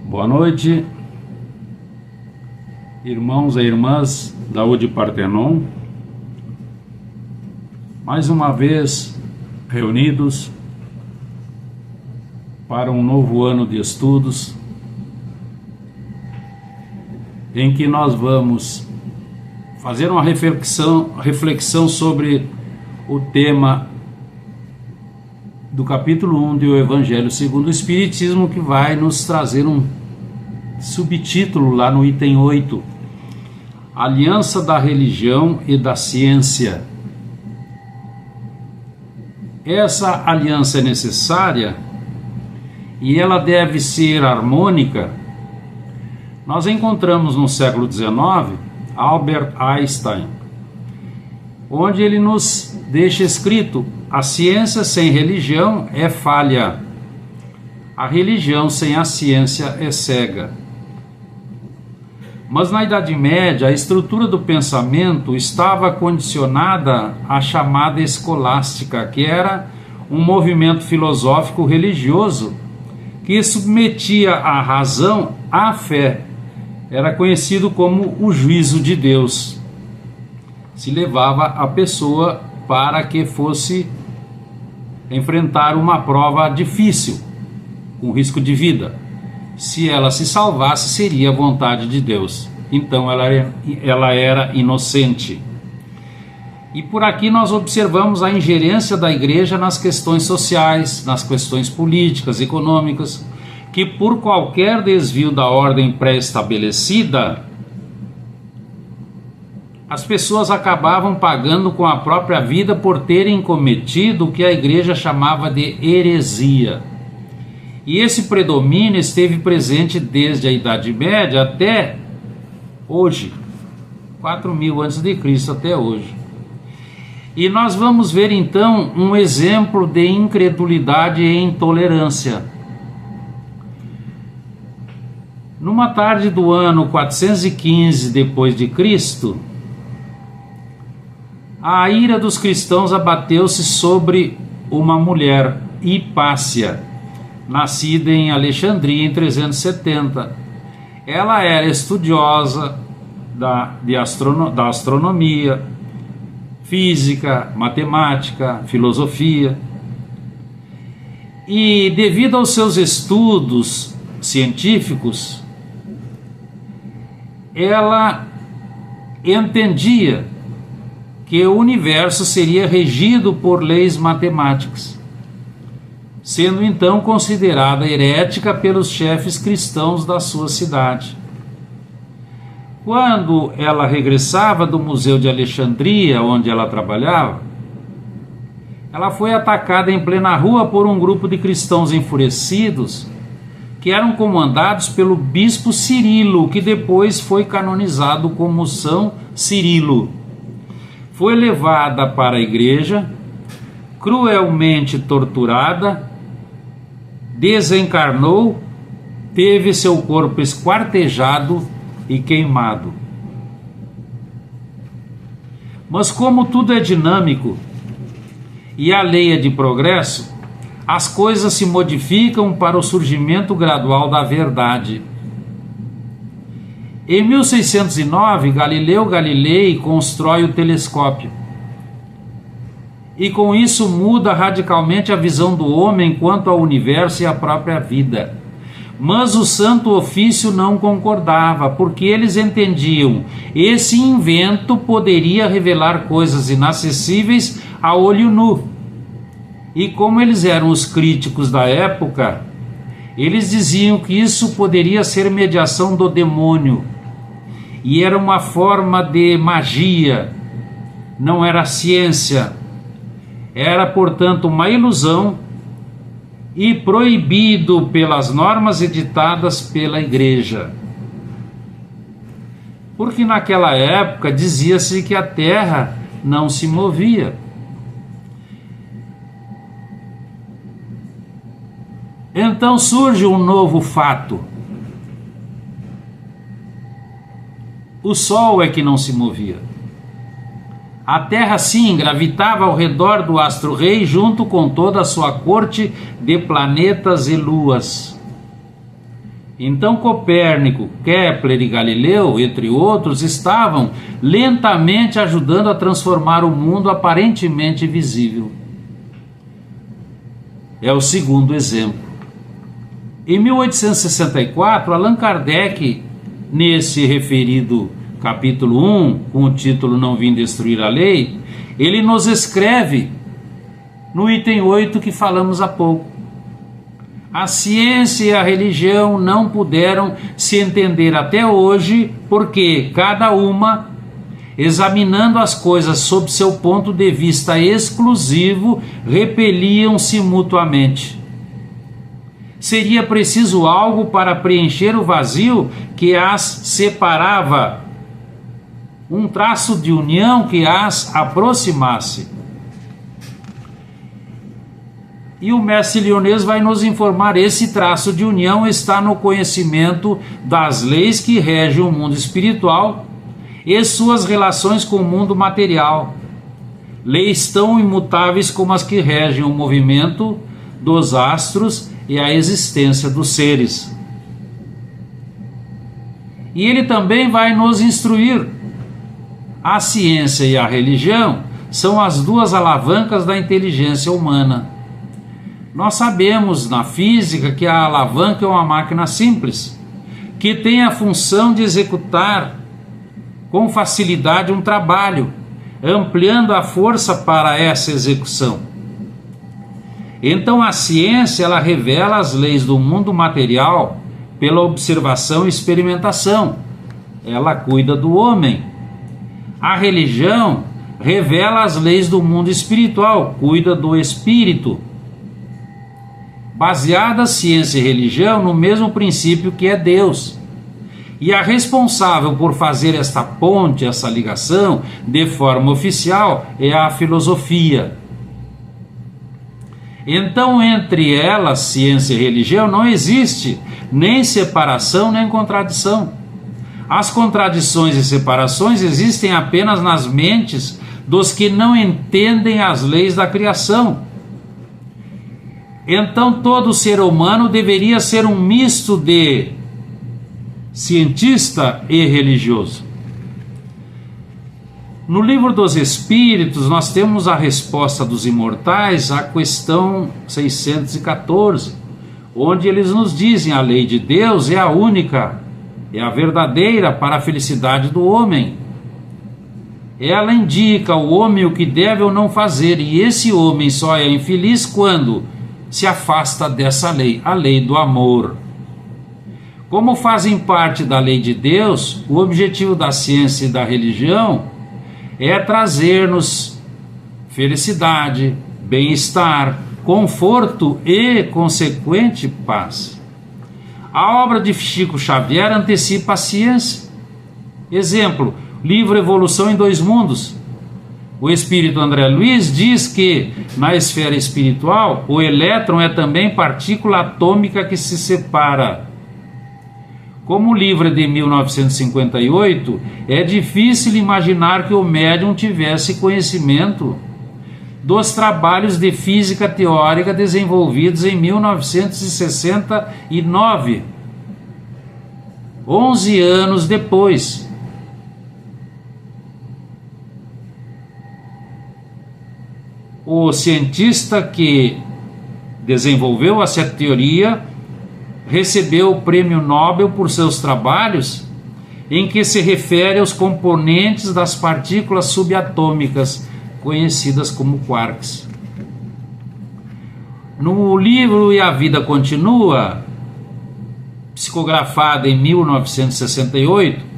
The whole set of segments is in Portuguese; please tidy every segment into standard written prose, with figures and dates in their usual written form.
Boa noite, irmãos e irmãs da UD Partenon, mais uma vez reunidos para um novo ano de estudos, em que nós vamos fazer uma reflexão sobre o tema do capítulo 1 do Evangelho segundo o Espiritismo, que vai nos trazer um subtítulo lá no item 8, Aliança da Religião e da Ciência. Essa aliança é necessária e ela deve ser harmônica. Nós encontramos no século XIX Albert Einstein, onde ele nos deixa escrito: a ciência sem religião é falha, a religião sem a ciência é cega. Mas na Idade Média, a estrutura do pensamento estava condicionada à chamada escolástica, que era um movimento filosófico religioso que submetia a razão à fé. Era conhecido como o juízo de Deus. Se levava a pessoa para que fosse enfrentar uma prova difícil, com risco de vida. Se ela se salvasse, seria a vontade de Deus. Então ela era inocente. E por aqui nós observamos a ingerência da igreja nas questões sociais, nas questões políticas, econômicas, que por qualquer desvio da ordem pré-estabelecida, as pessoas acabavam pagando com a própria vida por terem cometido o que a igreja chamava de heresia. E esse predomínio esteve presente desde a Idade Média até hoje, 4.000 a.C. até hoje. E nós vamos ver então um exemplo de incredulidade e intolerância. Numa tarde do ano 415 depois de Cristo, a ira dos cristãos abateu-se sobre uma mulher, Hipácia, nascida em Alexandria em 370. Ela era estudiosa da astronomia, física, matemática, filosofia. E devido aos seus estudos científicos, ela entendia que o universo seria regido por leis matemáticas, sendo então considerada herética pelos chefes cristãos da sua cidade. Quando ela regressava do Museu de Alexandria, onde ela trabalhava, ela foi atacada em plena rua por um grupo de cristãos enfurecidos que eram comandados pelo bispo Cirilo, que depois foi canonizado como São Cirilo. Foi levada para a igreja, cruelmente torturada, desencarnou, teve seu corpo esquartejado e queimado. Mas como tudo é dinâmico e a lei é de progresso, as coisas se modificam para o surgimento gradual da verdade. Em 1609, Galileu Galilei constrói o telescópio. E com isso muda radicalmente a visão do homem quanto ao universo e à própria vida. Mas o Santo Ofício não concordava, porque eles entendiam esse invento poderia revelar coisas inacessíveis a olho nu. E como eles eram os críticos da época, eles diziam que isso poderia ser mediação do demônio. E era uma forma de magia, não era ciência. Era, portanto, uma ilusão e proibido pelas normas editadas pela igreja. Porque naquela época dizia-se que a terra não se movia. Então surge um novo fato. O Sol é que não se movia. A Terra, sim, gravitava ao redor do astro-rei junto com toda a sua corte de planetas e luas. Então Copérnico, Kepler e Galileu, entre outros, estavam lentamente ajudando a transformar o mundo aparentemente visível. É o segundo exemplo. Em 1864, Allan Kardec, nesse referido capítulo 1, com o título Não Vim Destruir a Lei, ele nos escreve no item 8 que falamos há pouco: a ciência e a religião não puderam se entender até hoje, porque cada uma, examinando as coisas sob seu ponto de vista exclusivo, repeliam-se mutuamente. Seria preciso algo para preencher o vazio que as separava, um traço de união que as aproximasse. E o mestre Lyonês vai nos informar: esse traço de união está no conhecimento das leis que regem o mundo espiritual e suas relações com o mundo material, leis tão imutáveis como as que regem o movimento dos astros e a existência dos seres. E ele também vai nos instruir: a ciência e a religião são as duas alavancas da inteligência humana. Nós sabemos na física que a alavanca é uma máquina simples, que tem a função de executar com facilidade um trabalho, ampliando a força para essa execução. Então a ciência, ela revela as leis do mundo material pela observação e experimentação. Ela cuida do homem. A religião revela as leis do mundo espiritual, cuida do espírito. Baseada a ciência e religião no mesmo princípio que é Deus. E a responsável por fazer esta ponte, essa ligação, de forma oficial, é a filosofia. Então, entre elas, ciência e religião, não existe nem separação nem contradição. As contradições e separações existem apenas nas mentes dos que não entendem as leis da criação. Então todo ser humano deveria ser um misto de cientista e religioso. No Livro dos Espíritos nós temos a resposta dos imortais à questão 614, onde eles nos dizem: a lei de Deus é a única, é a verdadeira para a felicidade do homem. Ela indica ao homem o que deve ou não fazer, e esse homem só é infeliz quando se afasta dessa lei, a lei do amor. Como fazem parte da lei de Deus, o objetivo da ciência e da religião é trazer-nos felicidade, bem-estar, conforto e consequente paz. A obra de Chico Xavier antecipa a ciência. Exemplo, livro Evolução em Dois Mundos. O espírito André Luiz diz que, na esfera espiritual, o elétron é também partícula atômica que se separa. Como o livro é de 1958, é difícil imaginar que o médium tivesse conhecimento dos trabalhos de física teórica desenvolvidos em 1969, 11 anos depois. O cientista que desenvolveu essa teoria recebeu o prêmio Nobel por seus trabalhos em que se refere aos componentes das partículas subatômicas, conhecidas como quarks. No livro E a Vida Continua, psicografado em 1968,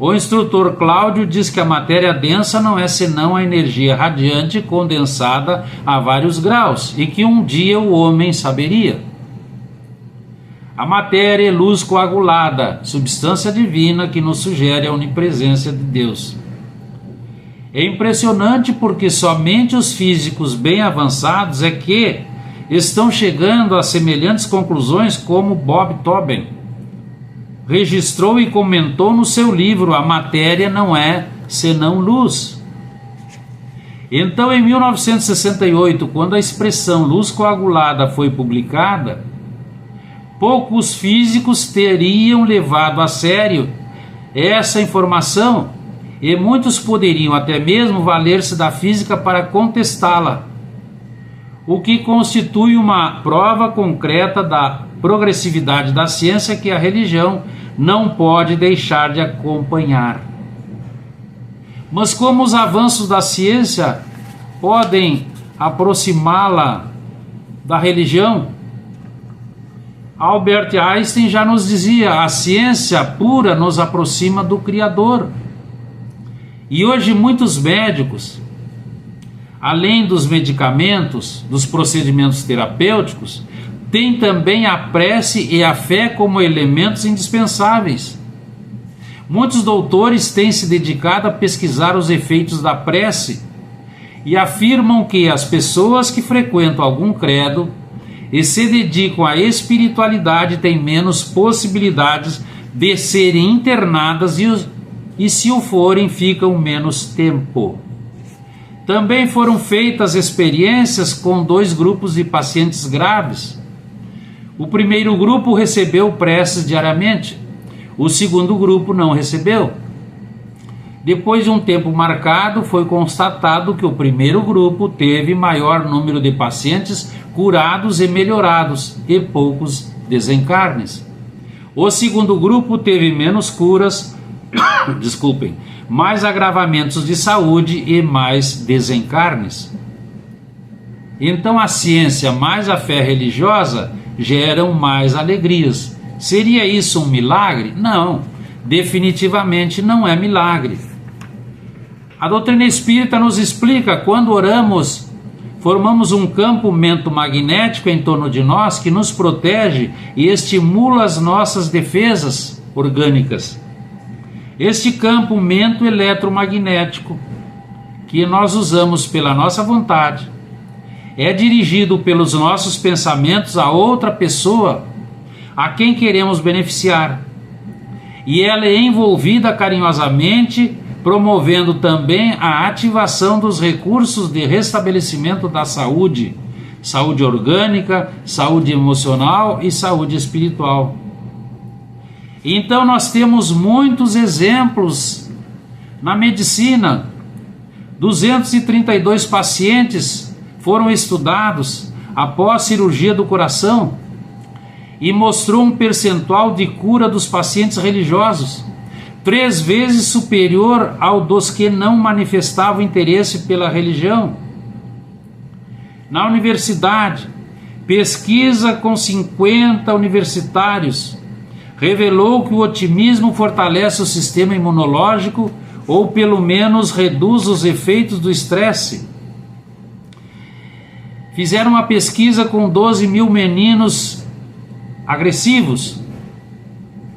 o instrutor Cláudio diz que a matéria densa não é senão a energia radiante condensada a vários graus e que um dia o homem saberia. A matéria é luz coagulada, substância divina que nos sugere a onipresença de Deus. É impressionante porque somente os físicos bem avançados é que estão chegando a semelhantes conclusões, como Bob Tobin registrou e comentou no seu livro A Matéria Não É Senão Luz. Então, em 1968, quando a expressão luz coagulada foi publicada, poucos físicos teriam levado a sério essa informação e muitos poderiam até mesmo valer-se da física para contestá-la, o que constitui uma prova concreta da progressividade da ciência que a religião não pode deixar de acompanhar. Mas como os avanços da ciência podem aproximá-la da religião? Albert Einstein já nos dizia: a ciência pura nos aproxima do Criador. E hoje muitos médicos, além dos medicamentos, dos procedimentos terapêuticos, têm também a prece e a fé como elementos indispensáveis. Muitos doutores têm se dedicado a pesquisar os efeitos da prece e afirmam que as pessoas que frequentam algum credo e se dedicam à espiritualidade têm menos possibilidades de serem internadas e se o forem, ficam menos tempo. Também foram feitas experiências com 2 grupos de pacientes graves. O primeiro grupo recebeu preces diariamente, o segundo grupo não recebeu. Depois de um tempo marcado, foi constatado que o primeiro grupo teve maior número de pacientes curados e melhorados e poucos desencarnes. O segundo grupo teve menos curas, mais agravamentos de saúde e mais desencarnes. Então a ciência mais a fé religiosa geram mais alegrias. Seria isso um milagre? Não, definitivamente não é milagre. A doutrina espírita nos explica: quando oramos, formamos um campo magnético em torno de nós que nos protege e estimula as nossas defesas orgânicas. Este campo eletromagnético, que nós usamos pela nossa vontade, é dirigido pelos nossos pensamentos a outra pessoa a quem queremos beneficiar, e ela é envolvida carinhosamente, promovendo também a ativação dos recursos de restabelecimento da saúde, saúde orgânica, saúde emocional e saúde espiritual. Então nós temos muitos exemplos na medicina. 232 pacientes foram estudados após cirurgia do coração e mostrou um percentual de cura dos pacientes religiosos 3 vezes superior ao dos que não manifestavam interesse pela religião. Na universidade, pesquisa com 50 universitários revelou que o otimismo fortalece o sistema imunológico ou pelo menos reduz os efeitos do estresse. Fizeram uma pesquisa com 12 mil meninos agressivos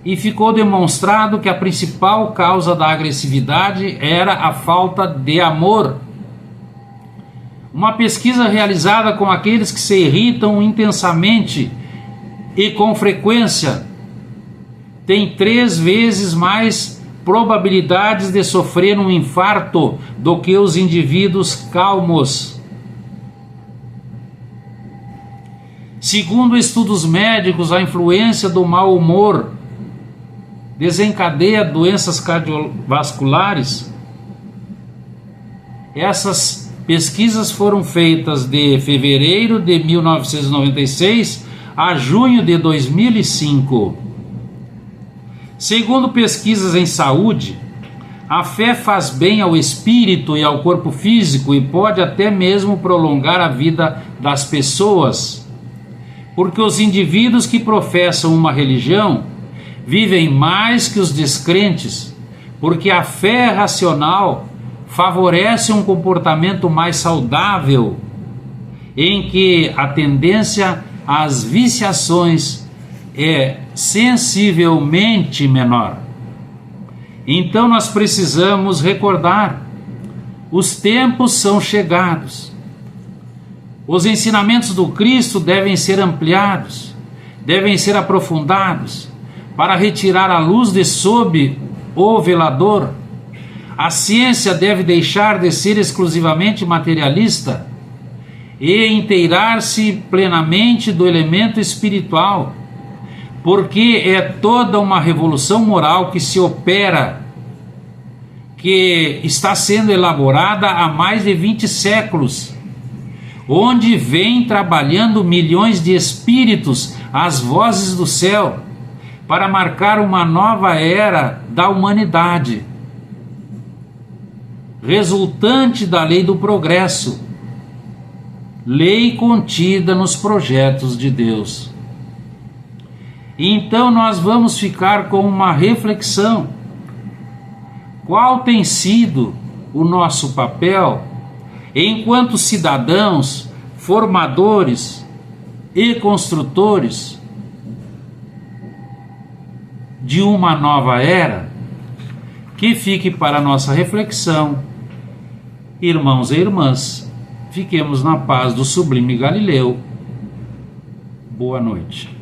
e ficou demonstrado que a principal causa da agressividade era a falta de amor. Uma pesquisa realizada com aqueles que se irritam intensamente e com frequência tem 3 vezes mais probabilidades de sofrer um infarto do que os indivíduos calmos. Segundo estudos médicos, a influência do mau humor desencadeia doenças cardiovasculares. Essas pesquisas foram feitas de fevereiro de 1996 a junho de 2005. Segundo pesquisas em saúde, a fé faz bem ao espírito e ao corpo físico e pode até mesmo prolongar a vida das pessoas, porque os indivíduos que professam uma religião vivem mais que os descrentes, porque a fé racional favorece um comportamento mais saudável, em que a tendência às viciações é sensivelmente menor. Então nós precisamos recordar: os tempos são chegados. Os ensinamentos do Cristo devem ser ampliados, devem ser aprofundados, para retirar a luz de sob o velador. A ciência deve deixar de ser exclusivamente materialista e inteirar-se plenamente do elemento espiritual, porque é toda uma revolução moral que se opera, que está sendo elaborada há mais de 20 séculos, onde vem trabalhando milhões de espíritos, as vozes do céu, para marcar uma nova era da humanidade, resultante da lei do progresso, lei contida nos projetos de Deus. Então nós vamos ficar com uma reflexão. Qual tem sido o nosso papel enquanto cidadãos, formadores e construtores de uma nova era? Que fique para a nossa reflexão. Irmãos e irmãs, fiquemos na paz do sublime Galileu. Boa noite.